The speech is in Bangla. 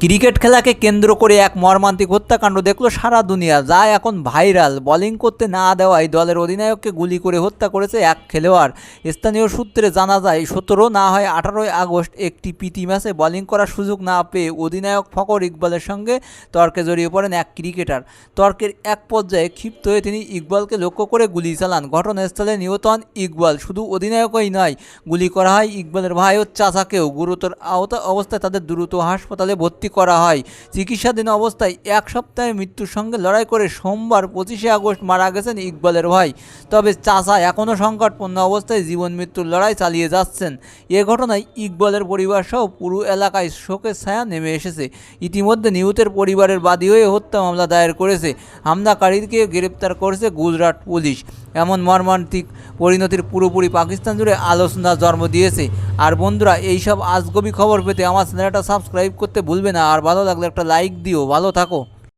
ক্রিকেট খেলাকে কেন্দ্র করে এক মর্মান্তিক হত্যাকাণ্ড দেখলো সারা দুনিয়া, যা এখন ভাইরাল। বোলিং করতে না দেওয়ায় দলের অধিনায়ককে গুলি করে হত্যা করেছে এক খেলোয়াড়। স্থানীয় সূত্রে জানা যায় 17 না হয় 18 আগস্ট একটি প্রীতি ম্যাচে বোলিং করার সুযোগ না পেয়ে অধিনায়ক ফখর ইকবালের সঙ্গে তর্কে জড়িয়ে পড়েন এক ক্রিকেটার। তর্কের এক পর্যায়ে ক্ষিপ্ত হয়ে তিনি ইকবালকে লক্ষ্য করে গুলি চালান। ঘটনাস্থলে নিহত হন ইকবাল। শুধু অধিনায়কই নয়, গুলি করা হয় ইকবালের ভাই ও চাচাকেও। গুরুতর আহত অবস্থায় তাদের দ্রুত হাসপাতালে ভর্তি করা হয়। চিকিৎসাধীন অবস্থায় এক সপ্তাহে মৃত্যুর সঙ্গে লড়াই করে সোমবার 25 আগস্ট মারা গেছেন ইকবালের ভাই। তবে চাচা এখনও সংকটপূর্ণ অবস্থায় জীবন মৃত্যুর লড়াই চালিয়ে যাচ্ছেন। এ ঘটনায় ইকবালের পরিবার সহ পুরো এলাকায় শোকের ছায়া নেমে এসেছে। ইতিমধ্যে নিহতের পরিবারের বাদী হয়ে হত্যা মামলা দায়ের করেছে। হামলাকারীকে গ্রেপ্তার করেছে গুজরাট পুলিশ। এমন মর্মান্তিক পরিণতির পুরোপুরি পাকিস্তান জুড়ে আলোচনা জন্ম দিয়েছে। আর বন্ধুরা, এইসব আজগবি খবর পেতে আমার চ্যানেলটা সাবস্ক্রাইব করতে ভুলবে না। আর ভালো লাগলে একটা লাইক দিও। ভালো থাকো।